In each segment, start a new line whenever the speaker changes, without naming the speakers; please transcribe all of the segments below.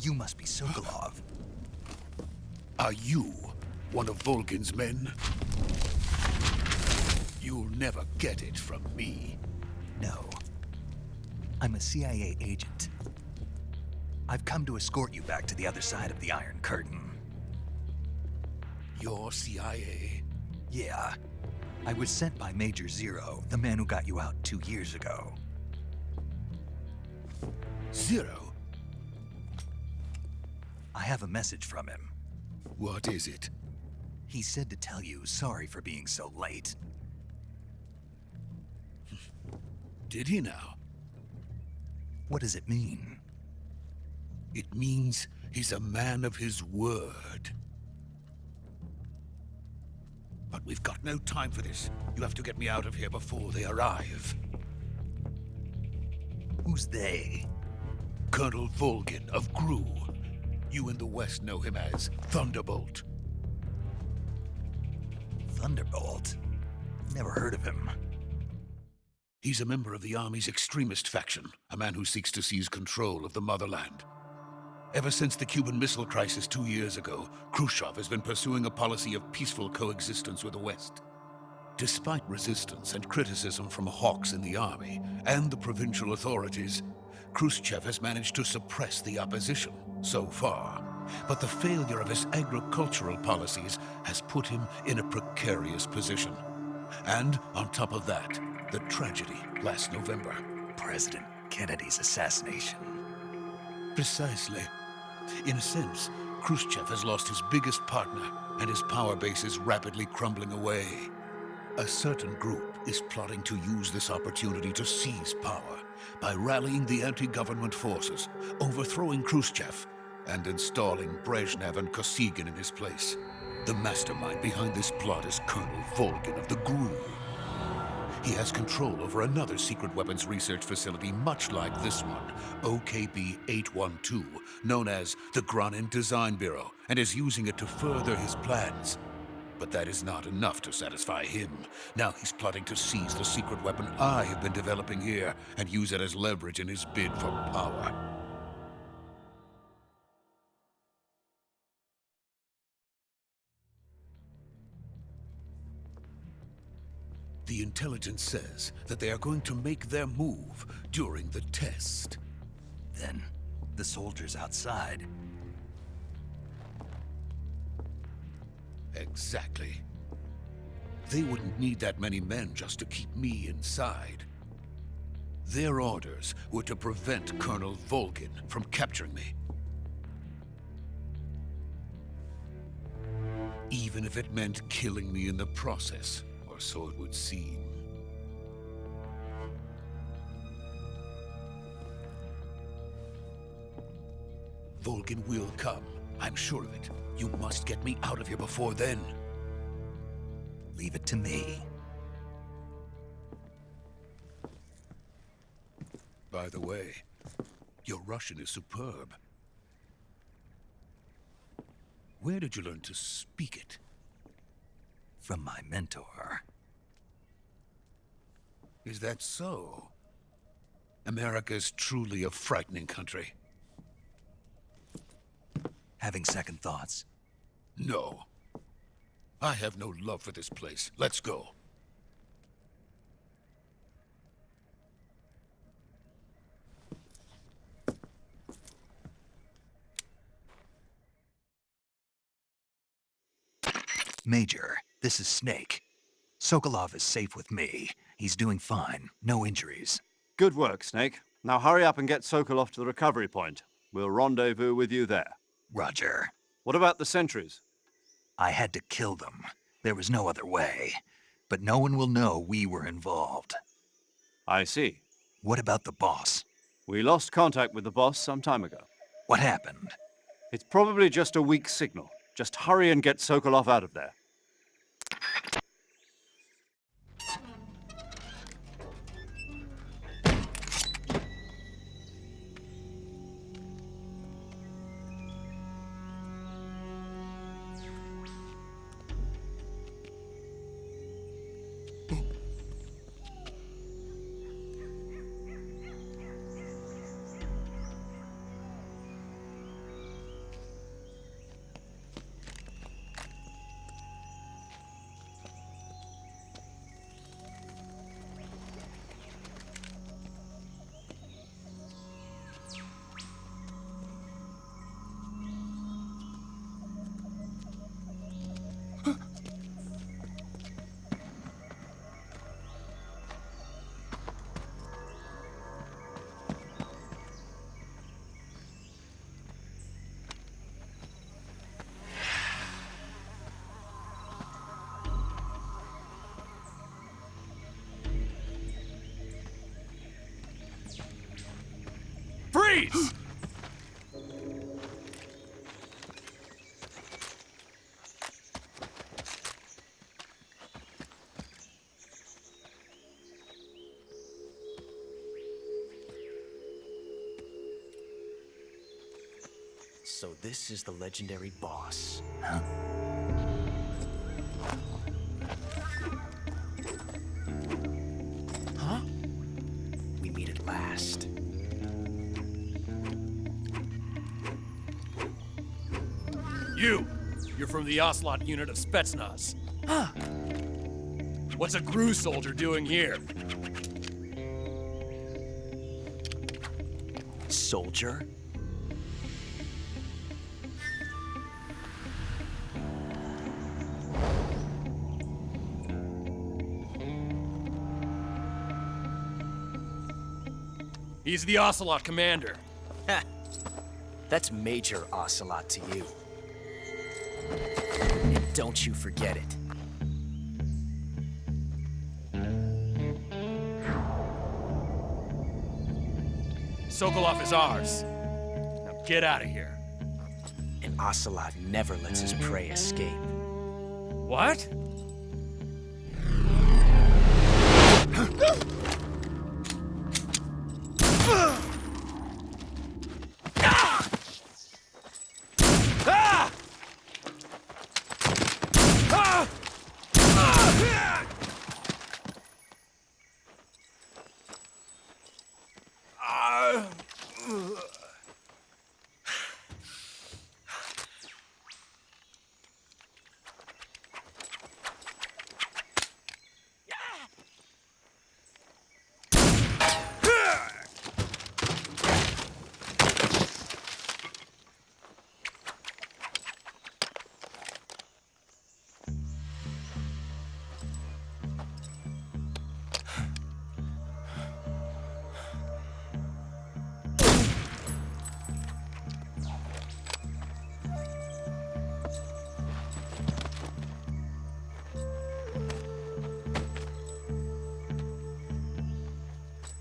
You must be Sokolov.
Are you one of Volgin's men? You'll never get it from me.
No. I'm a CIA agent. I've come to escort you back to the other side of the Iron Curtain.
You're CIA?
Yeah. I was sent by Major Zero, the man who got you out 2 years ago.
Zero?
I have a message from him.
What is it?
He said to tell you sorry for being so late.
Did he now?
What does it mean?
It means he's a man of his word. But we've got no time for this. You have to get me out of here before they arrive.
Who's they?
Colonel Volgin of GRU. You in the West know him as Thunderbolt.
Thunderbolt? Never heard of him.
He's a member of the Army's extremist faction, a man who seeks to seize control of the motherland. Ever since the Cuban Missile Crisis 2 years ago, Khrushchev has been pursuing a policy of peaceful coexistence with the West. Despite resistance and criticism from hawks in the army and the provincial authorities, Khrushchev has managed to suppress the opposition so far. But the failure of his agricultural policies has put him in a precarious position. And on top of that, the tragedy last November.
President Kennedy's assassination.
Precisely. In a sense, Khrushchev has lost his biggest partner, and his power base is rapidly crumbling away. A certain group is plotting to use this opportunity to seize power by rallying the anti-government forces, overthrowing Khrushchev, and installing Brezhnev and Kosygin in his place. The mastermind behind this plot is Colonel Volgin of the GRU. He has control over another secret weapons research facility much like this one, OKB-812, known as the Granin Design Bureau, and is using it to further his plans. But that is not enough to satisfy him. Now he's plotting to seize the secret weapon I have been developing here and use it as leverage in his bid for power. The intelligence says that they are going to make their move during the test.
Then, the soldiers outside.
Exactly. They wouldn't need that many men just to keep me inside. Their orders were to prevent Colonel Volgin from capturing me. Even if it meant killing me in the process, or so it would seem. Volgin will come. I'm sure of it. You must get me out of here before then.
Leave it to me.
By the way, your Russian is superb. Where did you learn to speak it?
From my mentor.
Is that so? America is truly a frightening country.
Having second thoughts?
No. I have no love for this place. Let's go.
Major, this is Snake. Sokolov is safe with me. He's doing fine. No injuries.
Good work, Snake. Now hurry up and get Sokolov to the recovery point. We'll rendezvous with you there.
Roger.
What about the sentries?
I had to kill them. There was no other way. But no one will know we were involved.
I see.
What about the boss?
We lost contact with the boss some time ago.
What happened?
It's probably just a weak signal. Just hurry and get Sokolov out of there.
So this is the legendary boss.
Huh?
Huh? We meet at last.
You're from the Ocelot unit of Spetsnaz. Huh. What's a Gru soldier doing here?
Soldier?
He's the Ocelot commander.
Ha! That's Major Ocelot to you. And don't you forget it.
Sokolov is ours. Now get out of here.
And Ocelot never lets his prey escape.
What?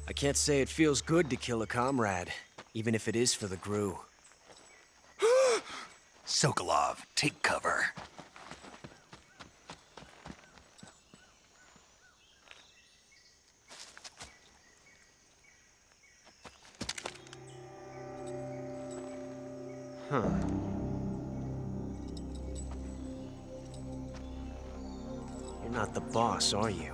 I can't say it feels good to kill a comrade, even if it is for the Gru.
Sokolov, take cover.
Huh. You're not the boss, are you?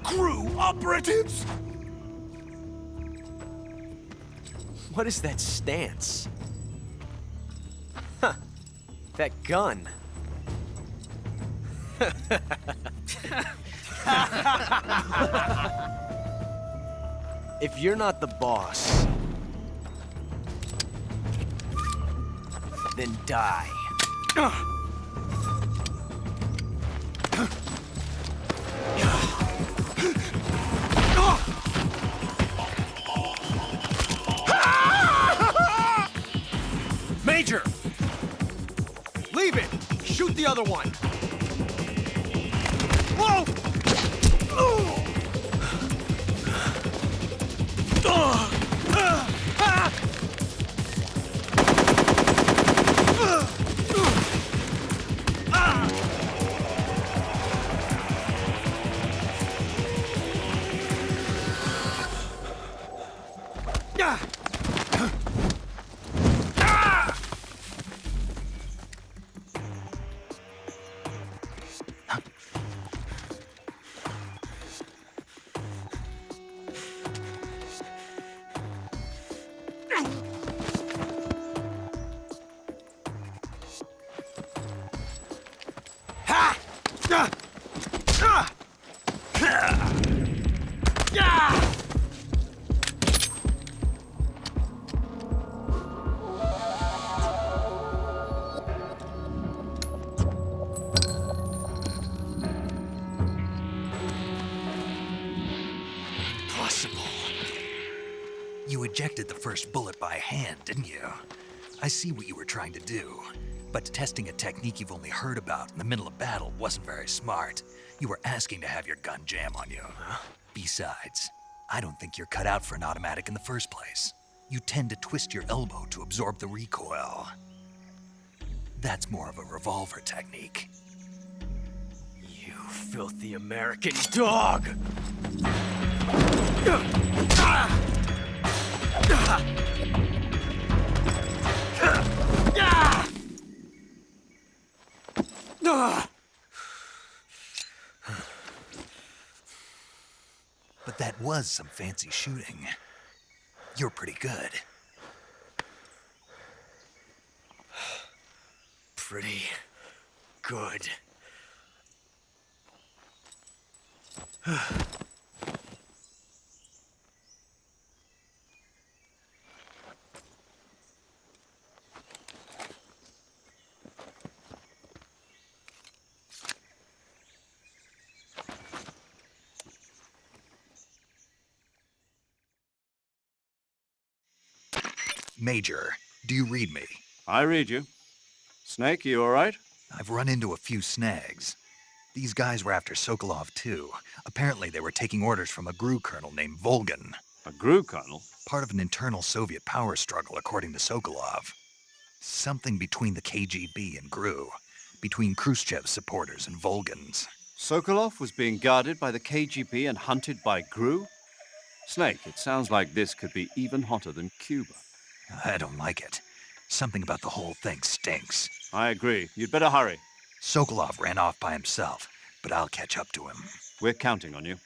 Gru operatives!
What is that stance? Huh. That gun. If you're not the boss, then die.
Major! Leave it! Shoot the other one! Whoa!
You ejected the first bullet by hand, didn't you? I see what you were trying to do. But testing a technique you've only heard about in the middle of battle wasn't very smart. You were asking to have your gun jam on you. Besides, I don't think you're cut out for an automatic in the first place. You tend to twist your elbow to absorb the recoil. That's more of a revolver technique.
You filthy American dog!
But that was some fancy shooting. You're pretty good.
Pretty good.
Major, do you read me?
I read you. Snake, you all right?
I've run into a few snags. These guys were after Sokolov too. Apparently they were taking orders from a GRU colonel named Volgin.
A GRU colonel?
Part of an internal Soviet power struggle, according to Sokolov. Something between the KGB and GRU. Between Khrushchev's supporters and Volgin's.
Sokolov was being guarded by the KGB and hunted by GRU? Snake, it sounds like this could be even hotter than Cuba.
I don't like it. Something about the whole thing stinks.
I agree. You'd better hurry.
Sokolov ran off by himself, but I'll catch up to him.
We're counting on you.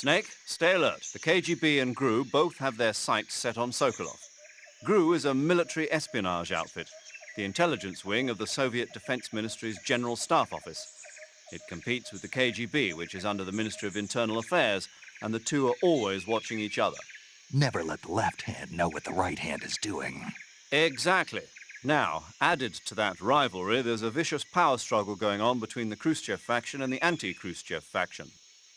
Snake, stay alert. The KGB and GRU both have their sights set on Sokolov. GRU is a military espionage outfit, the intelligence wing of the Soviet Defense Ministry's General Staff Office. It competes with the KGB, which is under the Ministry of Internal Affairs, and the two are always watching each other.
Never let the left hand know what the right hand is doing.
Exactly. Now, added to that rivalry, there's a vicious power struggle going on between the Khrushchev faction and the anti-Khrushchev faction.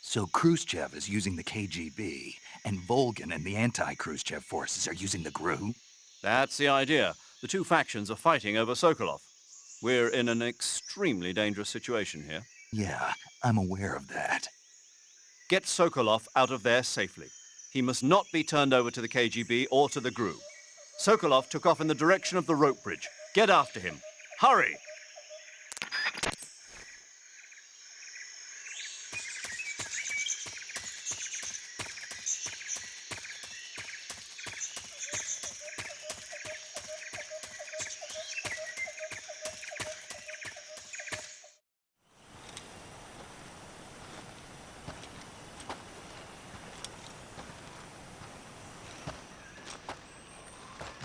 So Khrushchev is using the KGB, and Volgin and the anti-Khrushchev forces are using the GRU?
That's the idea. The two factions are fighting over Sokolov. We're in an extremely dangerous situation here.
Yeah, I'm aware of that.
Get Sokolov out of there safely. He must not be turned over to the KGB or to the GRU. Sokolov took off in the direction of the rope bridge. Get after him. Hurry!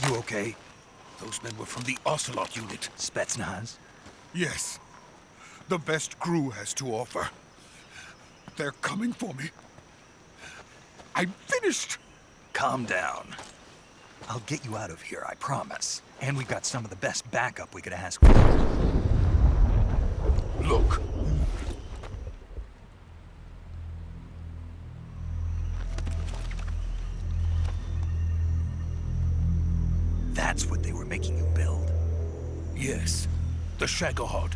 You okay?
Those men were from the Ocelot unit.
Spetsnaz?
Yes. The best Gru has to offer. They're coming for me. I'm finished!
Calm down. I'll get you out of here, I promise. And we've got some of the best backup we could ask for.
Look.
That's what they were making you build?
Yes. The Shagohod.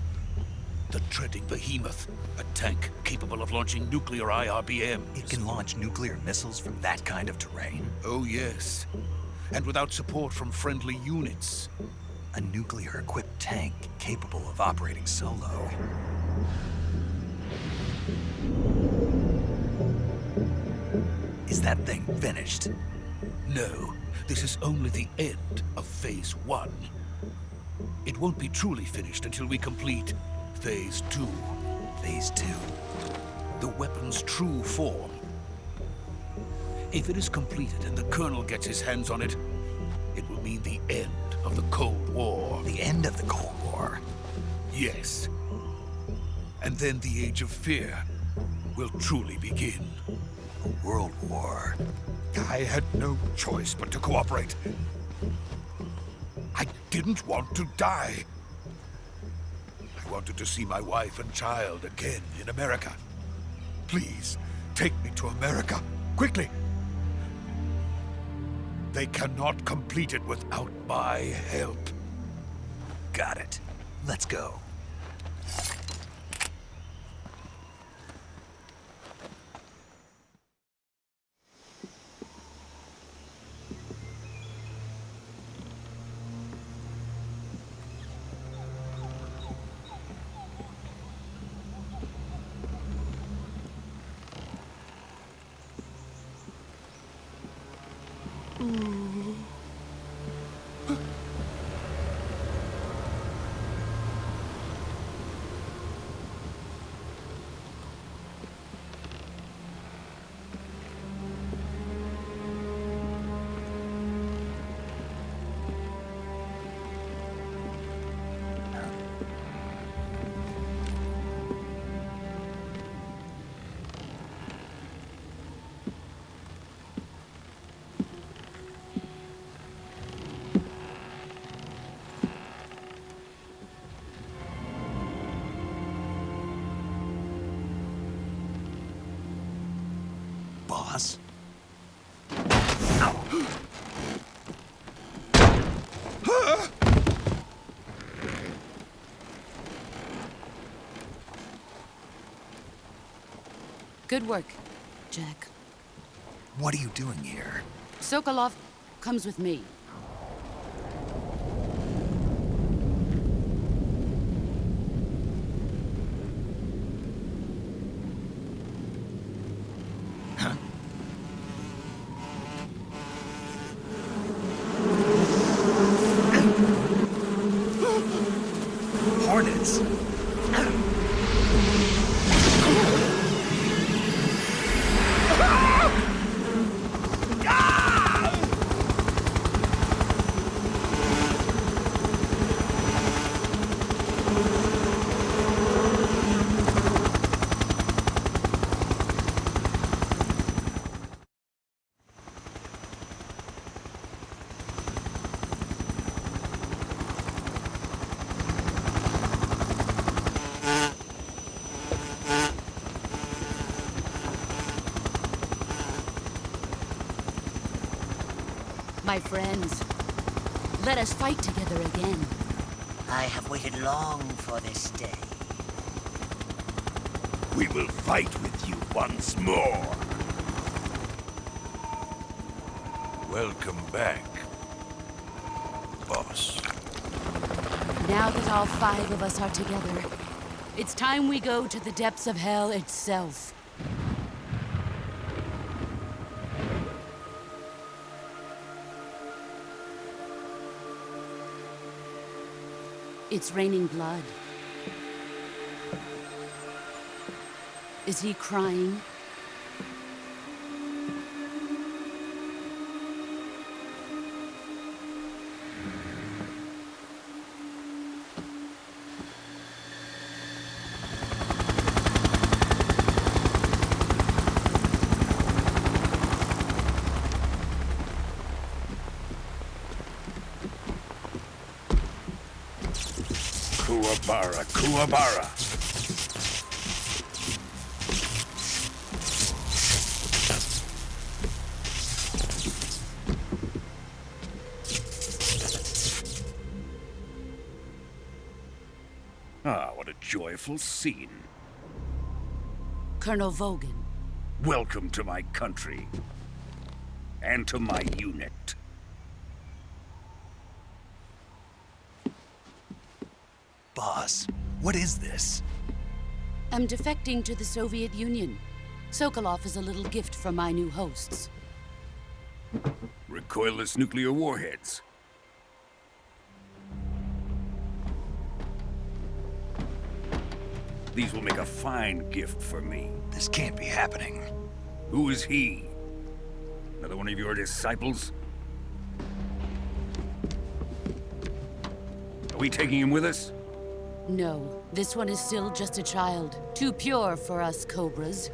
The treading behemoth. A tank capable of launching nuclear IRBM.
It can launch nuclear missiles from that kind of terrain?
Oh, yes. And without support from friendly units.
A nuclear-equipped tank capable of operating solo. Is that thing finished?
No, this is only the end of Phase 1. It won't be truly finished until we complete Phase 2.
Phase 2.
The weapon's true form. If it is completed and the Colonel gets his hands on it, it will mean the end of the Cold War.
The end of the Cold War?
Yes. And then the Age of Fear will truly begin.
A world war.
I had no choice but to cooperate. I didn't want to die. I wanted to see my wife and child again in America. Please, take me to America, quickly. They cannot complete it without my help.
Got it. Let's go. Boss?
Good work, Jack.
What are you doing here?
Sokolov comes with me.
Hornets!
My friends, let us fight together again.
I have waited long for this day.
We will fight with you once more. Welcome back, boss.
Now that all 5 of us are together, it's time we go to the depths of hell itself. It's raining blood. Is he crying?
Kuwabara, Kuwabara. Ah, what a joyful scene.
Colonel Vogan.
Welcome to my country. And to my unit.
Boss, what is this?
I'm defecting to the Soviet Union. Sokolov is a little gift from my new hosts.
Recoilless nuclear warheads. These will make a fine gift for me.
This can't be happening.
Who is he? Another one of your disciples? Are we taking him with us?
No, this one is still just a child. Too pure for us Cobras.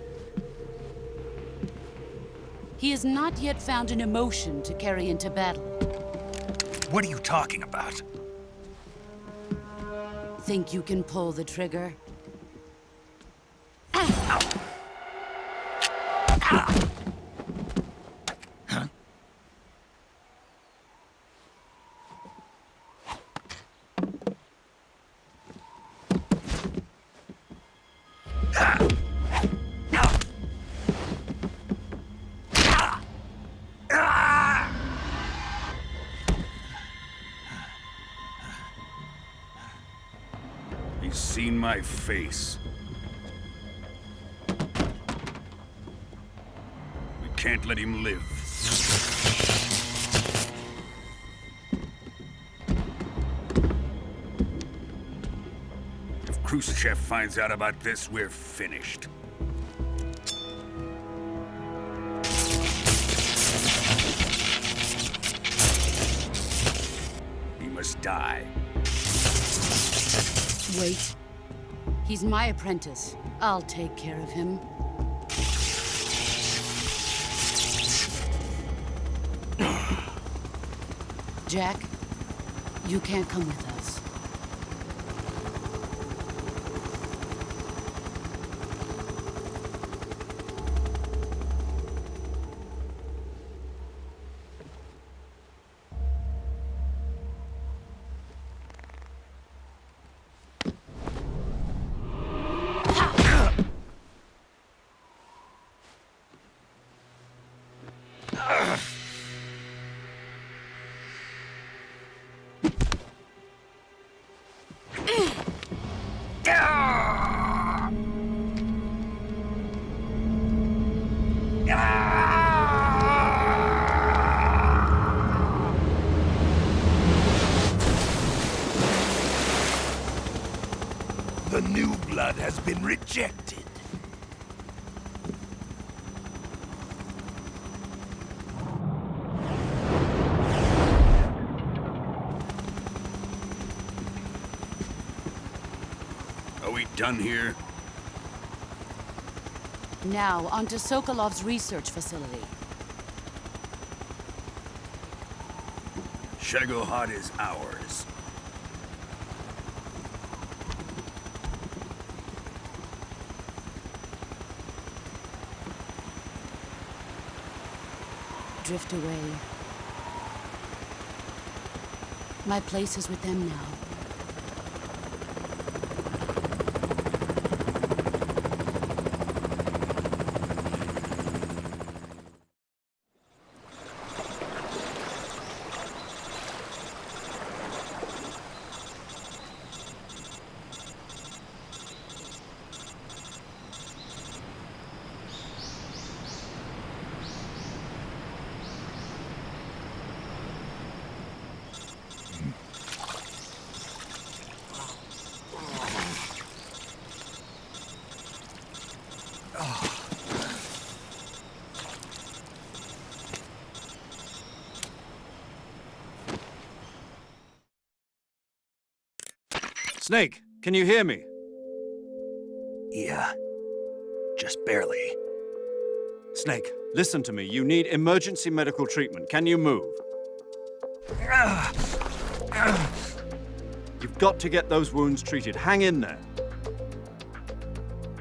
He has not yet found an emotion to carry into battle.
What are you talking about?
Think you can pull the trigger?
He's seen my face. We can't let him live. If Khrushchev finds out about this, we're finished. He must die.
Wait. He's my apprentice. I'll take care of him. Jack, you can't come with us.
The new blood has been rejected. Are we done here?
Now, onto Sokolov's research facility.
Shagohod is ours.
Drift away. My place is with them now.
Snake, can you hear me?
Yeah, just barely.
Snake, listen to me. You need emergency medical treatment. Can you move? You've got to get those wounds treated. Hang in there.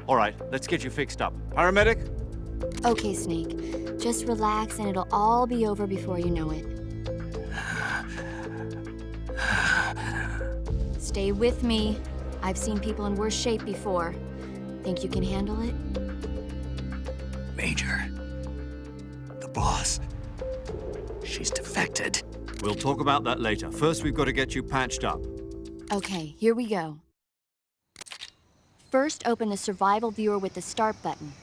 All right, let's get you fixed up. Paramedic?
Okay, Snake. Just relax and it'll all be over before you know it. Stay with me. I've seen people in worse shape before. Think you can handle it?
Major, the boss, she's defected.
We'll talk about that later. First, we've got to get you patched up.
Okay, here we go. First, open the survival viewer with the start button.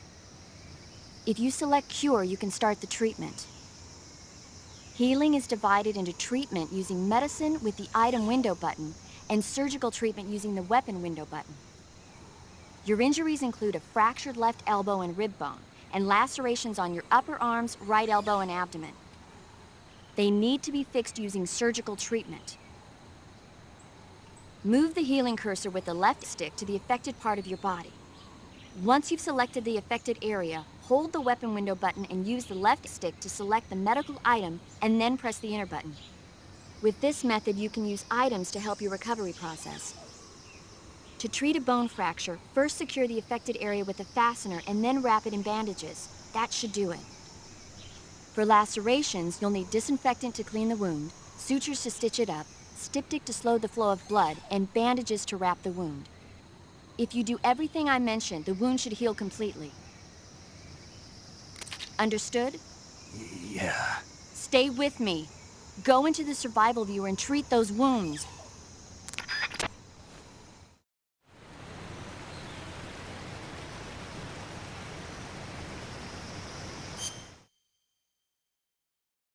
If you select cure, you can start the treatment. Healing is divided into treatment using medicine with the item window button and surgical treatment using the weapon window button. Your injuries include a fractured left elbow and rib bone, and lacerations on your upper arms, right elbow, and abdomen. They need to be fixed using surgical treatment. Move the healing cursor with the left stick to the affected part of your body. Once you've selected the affected area, hold the weapon window button and use the left stick to select the medical item, and then press the enter button. With this method, you can use items to help your recovery process. To treat a bone fracture, first secure the affected area with a fastener and then wrap it in bandages. That should do it. For lacerations, you'll need disinfectant to clean the wound, sutures to stitch it up, styptic to slow the flow of blood, and bandages to wrap the wound. If you do everything I mentioned, the wound should heal completely. Understood?
Yeah.
Stay with me. Go into the survival viewer and treat those wounds.